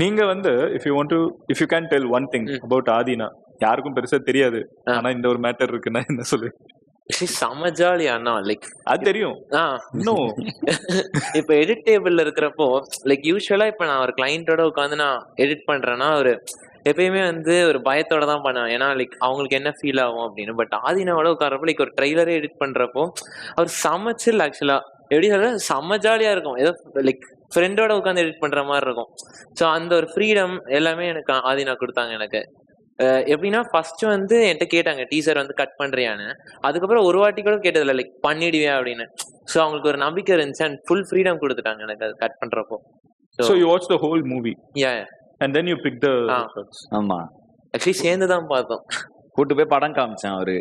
நீங்க வந்து if you can tell one thing about Aadhina, யாருக்கும் பெருசா தெரியாது, ஆனா இந்த ஒரு மேட்டர் இருக்குன்னா என்ன சொல்லு? செம ஜாலி அண்ணா. லைக் அது தெரியும். இன்னும் இப்ப எடிட் டேபிள்ல இருக்கிறப்போ லைக் யூஸ்வலா இப்ப நான் ஒரு கிளைண்டோட உட்காந்து நான் எடிட் பண்றேன்னா ஒரு எப்பயுமே வந்து ஒரு பயத்தோட தான் பண்ணுவேன். ஏன்னா லைக் அவங்களுக்கு என்ன ஃபீல் ஆகும் அப்படின்னு. பட் ஆதினாவோட உட்காரப்போ லைக் ஒரு ட்ரெய்லரே எடிட் பண்றப்போ அவர் சமைச்சில் ஆக்சுவலா எப்படி சொல்ற செம்ம ஜாலியா இருக்கும். ஏதோ லைக் ஃப்ரெண்டோட உட்காந்து எடிட் பண்ற மாதிரி இருக்கும். ஸோ அந்த ஒரு ஃப்ரீடம் எல்லாமே எனக்கு ஆதினா கொடுத்தாங்க எனக்கு. எப்படின்னா ஃபர்ஸ்ட் வந்து என்கிட்ட கேட்டாங்க டீசர் வந்து கட் பண்றியான்னு. அதுக்கப்புறம் ஒரு வாட்டி கூட கேட்டதில்ல லைக் பண்ணிடுவியா அப்படின்னு. ஸோ அவங்களுக்கு ஒரு நம்பிக்கை இருந்துச்சு அண்ட் ஃபுல் ஃப்ரீடம் கொடுத்துட்டாங்க எனக்கு அது கட் பண்றப்போ. So you watched the whole movie. Yeah. And then you picked the shots. ஆமா, ஆக்சுவலி சேர்ந்து தான் பார்த்தோம். கூட்டு போய் படம் காமிச்சேன் அவரு.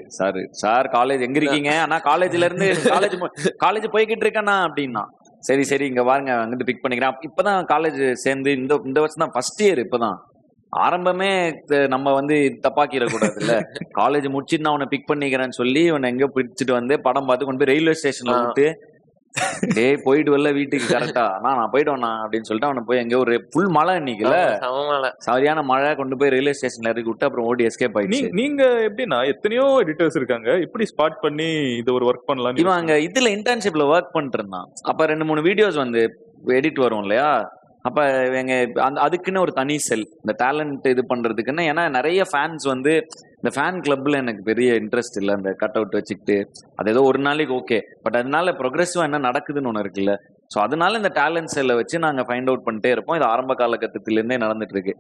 சார் காலேஜ் எங்க இருக்கீங்க? ஆனா காலேஜ்ல இருந்து காலேஜ் போய்கிட்டு இருக்கேன்னா அப்படின்னா சரி சரி இங்க பாருங்க அங்கிட்டு பிக் பண்ணிக்கிறேன். இப்பதான் காலேஜ் சேர்ந்து இந்த வருஷம் தான் ஃபர்ஸ்ட் இயர். இப்பதான் ஆரம்பமே நம்ம வந்து தப்பாக்கிட கூடாது இல்ல. காலேஜ் முடிச்சுட்டு நான் உன்னை பிக் பண்ணிக்கிறேன்னு சொல்லி உன்னை எங்க பிடிச்சிட்டு வந்து படம் பார்த்து கொண்டு போய் ரயில்வே ஸ்டேஷன்ல விட்டு டேய் போயிட்டு வரல வீட்டுக்கு கரெக்டா நான் போயிட்டு வந்தேன் அப்படின்னு சொல்லிட்டு அவனை போய் எங்க ஒரு ஃபுல் மழை இன்னைக்குல சரியான மழை கொண்டு போய் ரயில்வே ஸ்டேஷன்ல இறக்கி விட்டு அப்புறம் ஓடி எஸ்கேப் ஆயிடுச்சு. நீங்க எப்படின்னா எத்தனையோ எடிட்டர்ஸ் இருக்காங்க, எப்படி ஸ்பாட் பண்ணி இது ஒரு ஒர்க் பண்ணலாம்? இவன் அங்க இதுல இன்டர்ன்ஷிப்ல ஒர்க் பண்ணிட்டு இருந்தான். அப்ப 2-3 வீடியோஸ் வந்து எடிட் வரும் இல்லையா, அப்ப எங்க அதுக்குன்னு ஒரு தனி செல் இந்த டேலண்ட் இது பண்றதுக்குன்னு. ஏன்னா நிறைய ஃபேன்ஸ் வந்து இந்த ஃபேன் கிளப்ல எனக்கு பெரிய இன்ட்ரெஸ்ட் இல்லை. அந்த கட் அவுட் வச்சுக்கிட்டு அது ஏதோ ஒரு நாளைக்கு ஓகே, பட் அதனால ப்ரொக்ரெசிவா என்ன நடக்குதுன்னு ஒன்று இருக்குல்ல. ஸோ அதனால இந்த டேலண்ட் செல்லை வச்சு நாங்கள் ஃபைண்ட் அவுட் பண்ணிட்டே இருப்போம். இது ஆரம்ப காலகட்டத்திலேருந்தே நடந்துட்டு இருக்கு.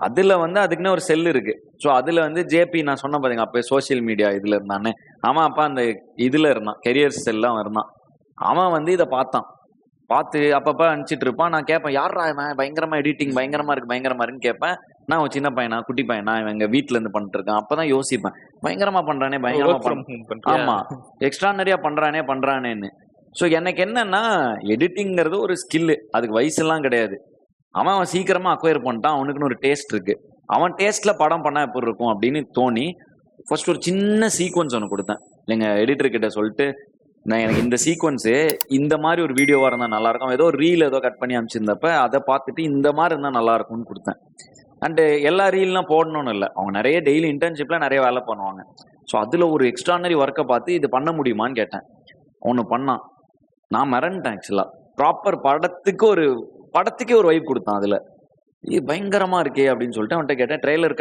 அதுல வந்து அதுக்குன்னு ஒரு செல் இருக்கு. ஸோ அதுல வந்து ஜேபி நான் சொன்ன பாத்தீங்க அப்போ சோசியல் மீடியா இதுல இருந்தானே, அவன் அப்பா அந்த இதுல இருந்தான், கெரியர் செல்ல அவன் இருந்தான். அவன் வந்து இதை பார்த்து அப்பப்ப அனுப்பிச்சிட்டு இருப்பான். நான் கேட்பேன் யாரா இவன் பயங்கரமா எடிட்டிங் பயங்கரமா இருக்குன்னு கேட்பேன். நான் ஒரு சின்ன பையனா குட்டி பையனா இவன் எங்க வீட்டுல இருந்து பண்ணிட்டு இருக்கான். அப்பதான் யோசிப்பேன் பயங்கரமா பண்றானே ஆமா எக்ஸ்ட்ரானரியா பண்றானேன்னு. ஸோ எனக்கு என்னன்னா எடிட்டிங்கிறது ஒரு ஸ்கில்லு, அதுக்கு வயசெல்லாம் கிடையாது. அவன் சீக்கிரமா அக்வயர் பண்ணிட்டான், அவனுக்குன்னு ஒரு டேஸ்ட் இருக்கு. அவன் டேஸ்ட்ல படம் பண்ணா எப்படி இருக்கும் அப்படின்னு தோணி ஃபர்ஸ்ட் ஒரு சின்ன சீக்வன்ஸ் ஒன்று கொடுத்தேன் எங்க எடிட்டர் கிட்ட சொல்லிட்டு, நான் எனக்கு இந்த சீக்வன்ஸு இந்த மாதிரி ஒரு வீடியோவா இருந்தா நல்லா இருக்கும். ஏதோ ரீல் ஏதோ கட் பண்ணி அனுப்பிச்சிருந்தப்ப அதை பார்த்துட்டு இந்த மாதிரி இருந்தா நல்லா இருக்கும்னு கொடுத்தேன். அண்டு எல்லா ரீல்லாம் போடணும்னு இல்லை, அவங்க நிறைய டெய்லி இன்டர்ன்ஷிப்ல நிறைய வேலை பண்ணுவாங்க. ஸோ அதுல ஒரு எக்ஸ்ட்ரானரி ஒர்க்கை பார்த்து இது பண்ண முடியுமான்னு கேட்டேன். ஒன்று பண்ணான், நான் மறந்துட்டேன் ஆக்சுவலா. ப்ராப்பர் படத்துக்கே ஒரு வைப் கொடுத்தான். அதுல இது பயங்கரமா இருக்கே அப்படின்னு சொல்லிட்டு அவன்கிட்ட கேட்டேன், ட்ரெய்லர்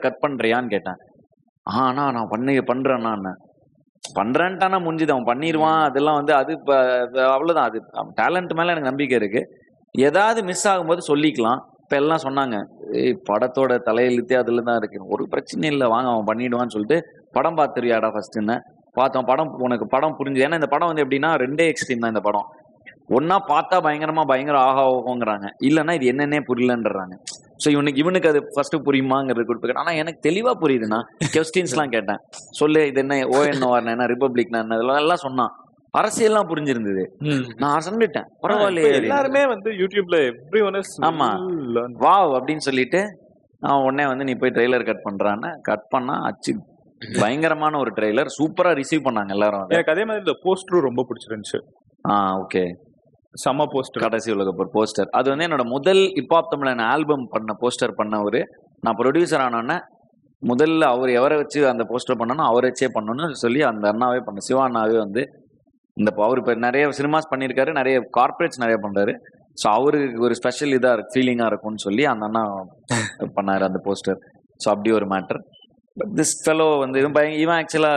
கட் பண்றியான்னு கேட்டேன். ஆனா நான் பண்றேன்ட்டானா முடிஞ்சுது, அவன் பண்ணிடுவான். அதெல்லாம் வந்து அது அவ்வளவுதான். அது டேலண்ட் மேல எனக்கு நம்பிக்கை இருக்கு. ஏதாவது மிஸ் ஆகும்போது சொல்லிக்கலாம். இப்ப எல்லாம் சொன்னாங்க படத்தோட தலையெழுத்தே அதுல தான் இருக்கு, ஒரு பிரச்சனை இல்லை வாங்க அவன் பண்ணிடுவான்னு சொல்லிட்டு படம் பார்த்துருவியாடா ஃபர்ஸ்ட்ன்னு பார்த்தோம். உனக்கு படம் புரிஞ்சுது. ஏன்னா இந்த படம் வந்து எப்படின்னா 2 எக்ஸ்ட்ரீம் தான். இந்த படம் ஒன்னா பார்த்தா பயங்கர ஆகாங்கிறாங்க, இல்லைன்னா இது என்னன்னே புரியலன்றாங்க. ஸோ இவனுக்கு அது ஃபர்ஸ்ட் புரியுமாங்கிறது கொடுத்துருக்கேன். ஆனா எனக்கு தெளிவா புரியுதுன்னா கொஸ்டின்ஸ் எல்லாம் கேட்டேன், சொல்லு இது என்ன ONOR என்ன ரிபப்ளிக்னா என்ன இதெல்லாம் சொன்னான். அரசியல்லாம் புரிஞ்சிருந்தது. நான் சொல்லிட்டேன் பரவாயில்லையே. எல்லாருமே வந்து யூடியூப்ல ஆமா வாவ் அப்படின்னு சொல்லிட்டு அவன் உடனே வந்து நீ போய் ட்ரெய்லர் கட் பண்றான்னு கட் பண்ணா அச்சு பயங்கரமான ஒரு ட்ரெய்லர், சூப்பரா ரிசீவ் பண்ணாங்க எல்லாரும். எனக்கு அதே மாதிரி இந்த போஸ்டரும் ரொம்ப பிடிச்சிருந்துச்சு. ஓகே செம்ம போஸ்டர், கடைசி உலக போஸ்டர். அது வந்து என்னோட முதல் ஹிப்ஹாப் தமிழன் ஆல்பம் பண்ண போஸ்டர் பண்ணவரு. நான் ப்ரொடியூசர் ஆனோன்னே முதல்ல அவர் எவரை வச்சு அந்த போஸ்டர் பண்ணணும் அவரை வச்சே பண்ணணும்னு சொல்லி அந்த அண்ணாவே பண்ண சிவா அண்ணாவே வந்து இந்த அவர் இப்போ நிறைய சினிமாஸ் பண்ணியிருக்காரு, நிறைய கார்பரேட்ஸ் நிறைய பண்றாரு. ஸோ அவருக்கு ஒரு ஸ்பெஷல் இதாக இருக்கு, ஃபீலிங்காக இருக்கும்னு சொல்லி அந்த அண்ணா பண்ணாரு அந்த போஸ்டர். ஸோ அப்படி ஒரு மேட்டர். பட் திஸ் ஃபெலோ வந்து இவன் ஆக்சுவலா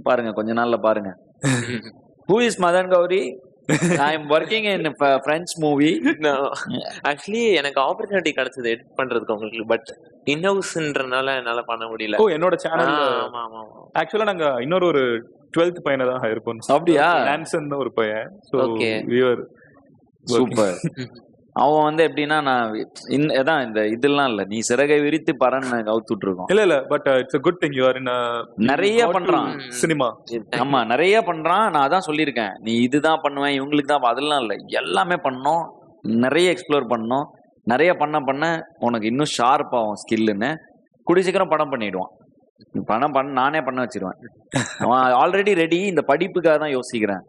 பாருங்க கொஞ்ச நாள்ல பாருங்க. Who is Madan Gauri? I am working in a French movie. No. Actually எனக்கு ஆப்பர்ச்சுனிட்டி கிடைச்சது எடிட் பண்றதுக்கு உங்களுக்கு. பட் இன்ஹவுஸ்ன்றனால என்னால பண்ண முடியல. என்னோட சேனல் ஆமா ஆமா ஆக்சுவலா நாங்க இன்னொரு 12th பையனை தான் ஹையர் பண்ணோம். அப்படியா? டான்சன் ஒரு பையன். So okay we were super. அவன் வந்து எப்படின்னா நான் இந்த இதெல்லாம் இல்ல, நீ சிறகை விரித்து பறன்னு கவுத்துட்டு இருக்கோம். இல்ல but it's a good thing you are in a நிறைய பண்றான் சினிமா. ஆமா நிறைய பண்றான். நான் அதான் சொல்லியிருக்கேன், நீ இதுதான் பண்ணுவேன் இவங்களுக்கு தான் அதெல்லாம் இல்ல, எல்லாமே பண்ணோம், நிறைய எக்ஸ்ப்ளோர் பண்ணோம். நிறைய பண்ண உனக்கு இன்னும் ஷார்ப் ஆகும் ஸ்கில்லுன்னு. கூடிய சீக்கிரம் படம் பண்ணிடுவான். நானே பண்ண வச்சிருவேன். அவன் ஆல்ரெடி ரெடி. இந்த படிப்புக்காக தான் யோசிக்கிறேன்.